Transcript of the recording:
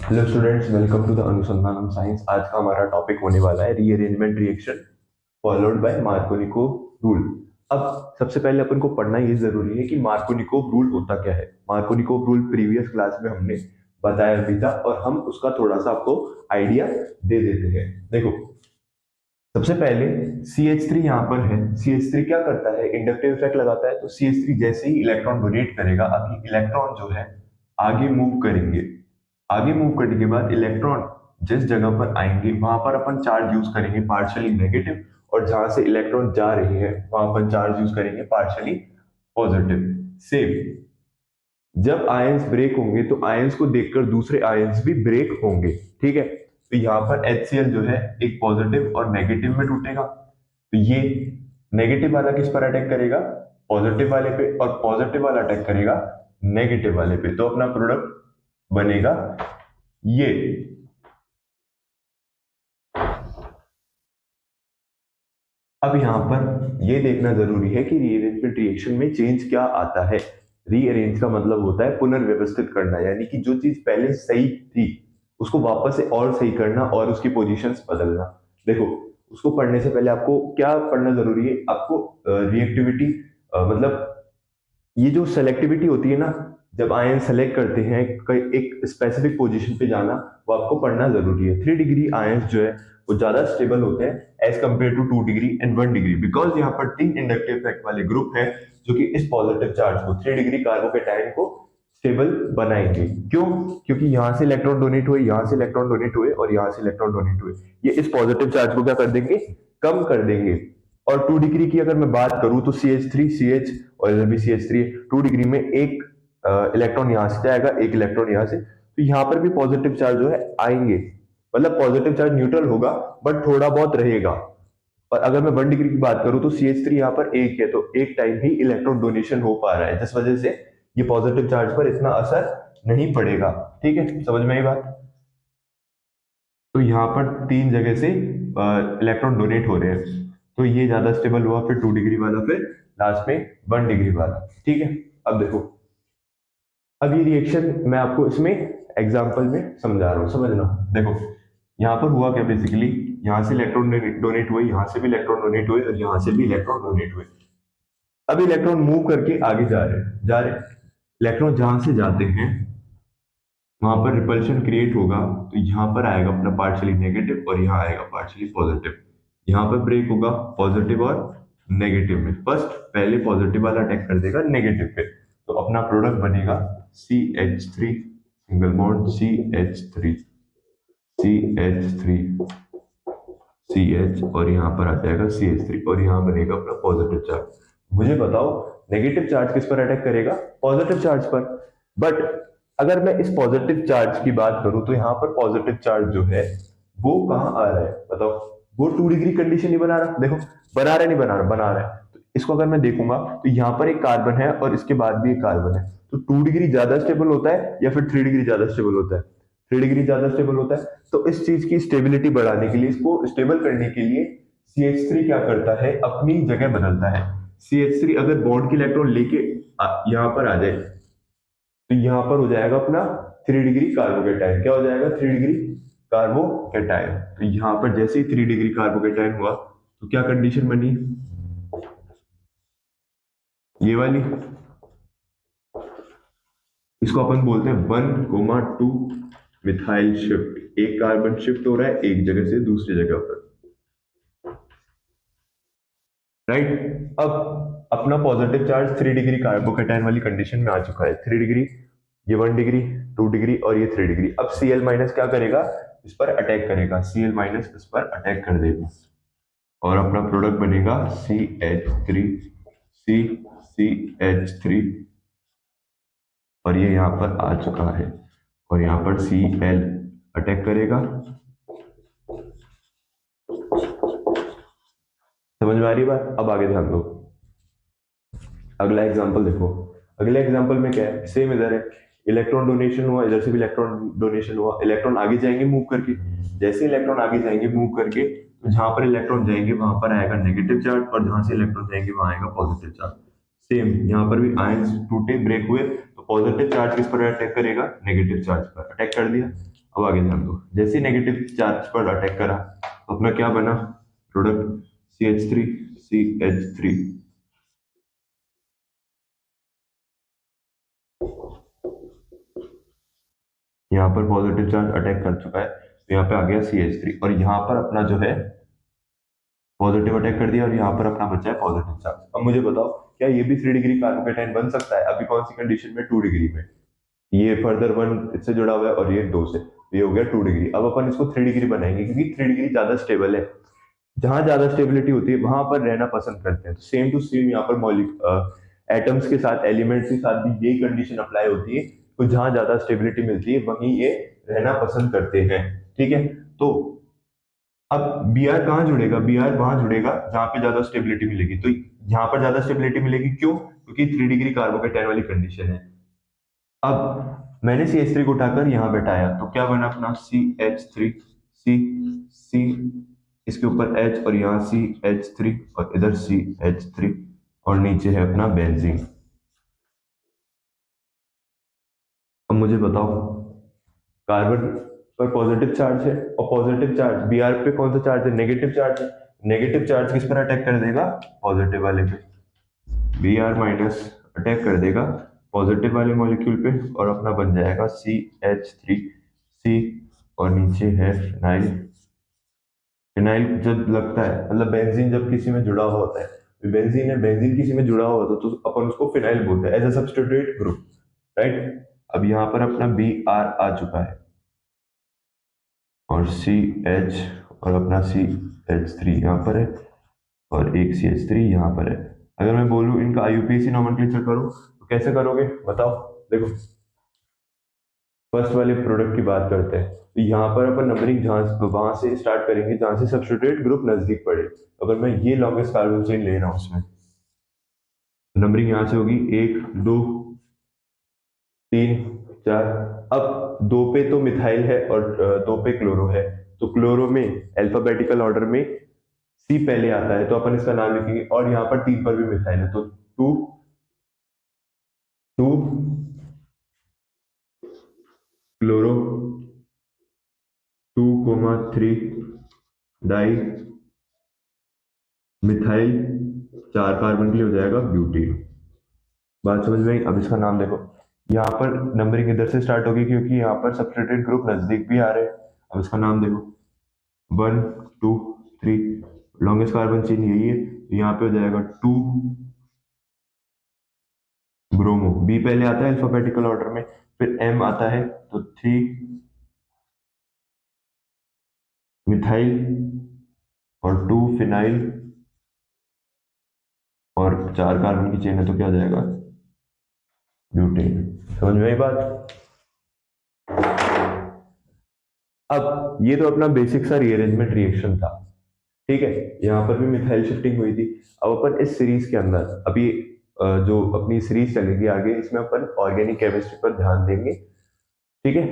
Hello students, welcome to the Anusandhanam science. आज का हमारा टॉपिक होने वाला है rearrangement reaction followed by Markovnikov rule. अब सबसे पहले अपन को पढ़ना ये जरूरी है कि मार्कोनिकोव रूल होता क्या है। मार्कोनिकोव रूल प्रीवियस क्लास में हमने बताया भी था और हम उसका थोड़ा सा आपको आइडिया दे देते हैं। देखो, सबसे पहले CH3 यहाँ पर है। CH3 क्या करता है, इंडक्टिव इफेक्ट लगाता है। तो CH3 जैसे ही इलेक्ट्रॉन डोनेट करेगा, अभी इलेक्ट्रॉन जो है आगे मूव करेंगे। आगे मूव करने के बाद इलेक्ट्रॉन जिस जगह पर आएंगे वहां पर अपन चार्ज यूज करेंगे पार्शियली नेगेटिव, और जहां से इलेक्ट्रॉन जा रही है वहां पर चार्ज यूज करेंगे पार्शियली पॉजिटिव। सेम जब आयंस ब्रेक होंगे तो आयंस को देखकर दूसरे आयंस भी ब्रेक होंगे। ठीक है, तो यहाँ पर HCl जो है एक पॉजिटिव और नेगेटिव में टूटेगा। तो ये नेगेटिव वाला किस पर अटैक करेगा, पॉजिटिव वाले पे, और पॉजिटिव वाला अटैक करेगा नेगेटिव वाले पे। तो अपना प्रोडक्ट बनेगा ये। अब यहाँ पर ये देखना जरूरी है कि रीअरेंजमेंट रिएक्शन में चेंज क्या आता है। रीअरेंज का मतलब होता है पुनर्व्यवस्थित करना, यानी कि जो चीज पहले सही थी उसको वापस से और सही करना और उसकी पोजीशंस बदलना। देखो, उसको पढ़ने से पहले आपको क्या पढ़ना जरूरी है, आपको रिएक्टिविटी, मतलब ये जो सेलेक्टिविटी होती है ना, जब आयन सेलेक्ट करते हैं एक स्पेसिफिक पोजीशन पे जाना, वो आपको पढ़ना जरूरी है। 3 डिग्री आयन जो है वो ज्यादा स्टेबल होते हैं as compare to 2 degree and 1 degree, because यहाँ पर 3 इंडक्टिव इफेक्ट वाले ग्रुप हैं जो कि इस पॉजिटिव चार्ज को 3 डिग्री कार्बोकेटाइन को स्टेबल बनाएंगे। क्यों? क्योंकि यहाँ से इलेक्ट्रॉन डोनेट हुए, यहाँ से इलेक्ट्रॉन डोनेट हुए और यहाँ से इलेक्ट्रॉन डोनेट हुए, ये इस पॉजिटिव चार्ज को क्या कर देंगे, कम कर देंगे। और 2 डिग्री की अगर मैं बात करूं तो CH3 CH और इधर भी CH3, 2 डिग्री में एक इलेक्ट्रॉन यहां से जाएगा, एक इलेक्ट्रॉन यहां से, तो यहां पर भी पॉजिटिव चार्ज जो है आएंगे। मतलब पॉजिटिव चार्ज न्यूट्रल होगा बट थोड़ा बहुत रहेगा। और अगर मैं 1 डिग्री की बात करूं तो CH3 यहाँ पर एक है, तो एक टाइम ही इलेक्ट्रॉन डोनेशन हो पा रहा है, जिस वजह से ये पॉजिटिव चार्ज पर इतना असर नहीं पड़ेगा। ठीक है, समझ में आई बात? तो यहाँ पर 3 जगह से इलेक्ट्रॉन डोनेट हो रहे हैं, तो ये ज्यादा स्टेबल हुआ, फिर 2 डिग्री वाला, फिर लास्ट में 1 डिग्री वाला। ठीक है, अब देखो, अब ये रिएक्शन मैं आपको इसमें एग्जांपल में समझा रहा हूँ, समझना। देखो, यहाँ पर हुआ क्या बेसिकली, यहाँ से इलेक्ट्रॉन डोनेट हुए, यहाँ से भी इलेक्ट्रॉन डोनेट हुए और यहाँ से भी इलेक्ट्रॉन डोनेट हुए। अब इलेक्ट्रॉन मूव करके आगे जा रहे हैं। इलेक्ट्रॉन जहां से जाते हैं वहां पर रिपल्शन क्रिएट होगा, तो यहाँ पर आएगा अपना पार्शियली नेगेटिव और यहाँ आएगा पार्शियली पॉजिटिव। यहाँ पर ब्रेक होगा पॉजिटिव और नेगेटिव में। फर्स्ट पहले पॉजिटिव वाला अटैक कर देगा नेगेटिव पे, तो अपना प्रोडक्ट बनेगा CH3, single bond CH3, CH3, CH, और यहाँ पर आ जाएगा CH3 और यहाँ बनेगा अपना पॉजिटिव चार्ज। मुझे बताओ, नेगेटिव चार्ज किस पर अटैक करेगा, पॉजिटिव चार्ज पर। बट अगर मैं इस पॉजिटिव चार्ज की बात करूं तो यहाँ पर पॉजिटिव चार्ज जो है वो कहाँ आ रहा है, बताओ। वो 2 डिग्री कंडीशन नहीं बना रहा, देखो, बना रहा है, नहीं बना रहा, बना रहा है। तो इसको अगर मैं देखूंगा तो यहाँ पर एक कार्बन है और इसके बाद भी एक कार्बन है। तो 2 डिग्री ज्यादा स्टेबल होता है या फिर 3 डिग्री ज्यादा स्टेबल होता है? 3 डिग्री ज्यादा स्टेबल होता है। तो इस चीज की स्टेबिलिटी बढ़ाने के लिए, इसको स्टेबल करने के लिए CH3 क्या करता है, अपनी जगह बदलता है। CH3 अगर बॉन्ड की इलेक्ट्रॉन लेके यहाँ पर आ जाए तो यहाँ पर हो जाएगा अपना 3 डिग्री कार्बोकेटाइन। क्या हो जाएगा? 3 डिग्री कार्बोकेटाइन। तो यहाँ पर जैसे ही 3 डिग्री कार्बोकेटाइन हुआ तो क्या कंडीशन बनी, ये वाली। इसको अपन बोलते हैं 1,2 मिथाइल शिफ्ट। एक कार्बन शिफ्ट हो रहा है एक जगह से दूसरी जगह पर, राइट। अब अपना पॉजिटिव चार्ज 3 डिग्री कार्बोकेटाइन वाली कंडीशन में आ चुका है। 3 डिग्री, ये 1 डिग्री, 2 डिग्री और ये 3 डिग्री। अब Cl माइनस क्या करेगा, इस पर अटैक करेगा। Cl माइनस इस पर अटैक कर देगा और अपना प्रोडक्ट बनेगा CH3, CH3, और ये यहाँ पर आ चुका है। और यहाँ पर Cl अटैक करेगा। समझ में आ रही बात? अब आगे ध्यान दो, अगला एग्जांपल देखो। अगले एग्जांपल में क्या है, सेम इधर है, इलेक्ट्रॉन डोनेशन हुआ, इधर से भी इलेक्ट्रॉन डोनेशन हुआ। इलेक्ट्रॉन आगे जाएंगे मूव करके, जैसे इलेक्ट्रॉन आगे जाएंगे मूव करके, तो जहां पर इलेक्ट्रॉन जाएंगे वहां पर आएगा नेगेटिव चार्ज, और जहां से इलेक्ट्रॉन जाएंगे वहां आएगा पॉजिटिव चार्ज। सेम यहाँ पर भी आयंस टूटे, ब्रेक हुए, तो पॉजिटिव चार्ज किस पर अटैक करेगा, नेगेटिव चार्ज पर अटैक कर दिया। अब आगे ध्यान दो, जैसे नेगेटिव चार्ज पर अटैक करा तो अपना क्या बना, प्रोडक्ट CH3 यहाँ पर पॉजिटिव चार्ज अटैक कर चुका है, तो यहाँ पे आ गया CH3 और यहाँ पर अपना जो है पॉजिटिव अटैक कर दिया और यहाँ पर अपना बचा है पॉजिटिव चार्ज। अब मुझे बताओ क्या ये भी 3 डिग्री कार्बोकेटाइन बन सकता है? अभी कौन सी कंडीशन में, 2 डिग्री में। ये फर्दर 1 इससे जुड़ा हुआ है और ये 2 से, ये हो गया 2 डिग्री। अब अपन इसको 3 डिग्री बनाएंगे क्योंकि 3 डिग्री ज्यादा स्टेबल है। जहां ज्यादा स्टेबिलिटी होती है वहां पर रहना पसंद करते हैं, तो सेम टू सेम यहाँ पर मॉलिक एटम्स के साथ, एलिमेंट्स के साथ भी यही कंडीशन अप्लाई होती है। तो जहां ज्यादा स्टेबिलिटी मिलती है वहीं ये रहना पसंद करते हैं। ठीक है, तो अब Br कहाँ जुड़ेगा, Br वहां जुड़ेगा जहां पे ज्यादा स्टेबिलिटी मिलेगी। तो यहाँ पर ज्यादा स्टेबिलिटी मिलेगी, क्यों? क्योंकि 3 डिग्री कार्बोकेटाइन वाली कंडीशन है। अब मैंने CH3 को उठाकर यहाँ बैठाया तो क्या बना अपना CH3, C इसके ऊपर H और यहाँ CH3 और इधर CH3 और नीचे है अपना बेंजीन। अब मुझे बताओ, कार्बन पर पॉजिटिव चार्ज है और पॉजिटिव चार्ज Br पे कौन सा चार्ज है, नेगेटिव चार्ज है। नेगेटिव चार्ज किस पर अटैक कर देगा, पॉजिटिव वाले पे। Br माइनस अटैक कर देगा पॉजिटिव वाले मॉलिक्यूल पे और अपना बन जाएगा CH3C और नीचे है फिनाइल। फिनाइल जब लगता है, मतलब बेंजीन जब किसी में जुड़ा हुआ होता है, बेंजीन है, बेंजीन किसी में जुड़ा हुआ होता है तो अपन उसको फिनाइल बोलते हैं as a substitute group, right. अब यहाँ पर अपना Br आ चुका है और CH और अपना CH3 यहाँ पर है और एक CH3 यहाँ पर है। अगर मैं बोलूँ इनका IUPAC नोमेनक्लेचर करो तो कैसे करोगे बताओ? देखो, फर्स्ट वाले प्रोडक्ट की बात करते हैं तो यहाँ पर अपन नंबरिंग जहां वहां से स्टार्ट करेंगे जहां से सब्स्टिट्यूट ग्रुप नजदीक पड़े। अगर मैं ये लॉन्गेस्ट कार्बन चेन ले रहा हूँ उसमें नंबरिंग यहाँ से होगी 1 2 3 4। अब 2 पे तो मिथाइल है और 2 पे क्लोरो है, तो क्लोरो में अल्फाबेटिकल ऑर्डर में C पहले आता है तो अपन इसका नाम लिखेंगे, और यहाँ पर 3 पर भी मिथाइल है तो 2 2 क्लोरो 2 3 डाई मिथाइल, 4 कार्बन के लिए हो जाएगा ब्यूटीन। बात समझ में आई? अब इसका नाम देखो, यहाँ पर नंबरिंग इधर से स्टार्ट होगी क्योंकि यहाँ पर सब्स्टिट्यूट ग्रुप नजदीक भी आ रहे हैं। अब इसका नाम देखो 1 2 3, लॉन्गेस्ट कार्बन चेन यही है तो यहाँ पे हो जाएगा 2 ब्रोमो। बी पहले आता है अल्फाबेटिकल ऑर्डर में, फिर M आता है तो 3 मिथाइल और 2 फिनाइल और 4 कार्बन की चेन है तो क्या हो जाएगा, ब्यूटेन। समझ में आई बात? अब ये तो अपना बेसिक सा रीअरेंजमेंट रिएक्शन था, ठीक है। यहाँ पर भी मिथाइल शिफ्टिंग हुई थी। अब अपन इस सीरीज के अंदर अभी जो अपनी सीरीज चलेगी आगे, इसमें अपन ऑर्गेनिक केमिस्ट्री पर ध्यान देंगे, ठीक है।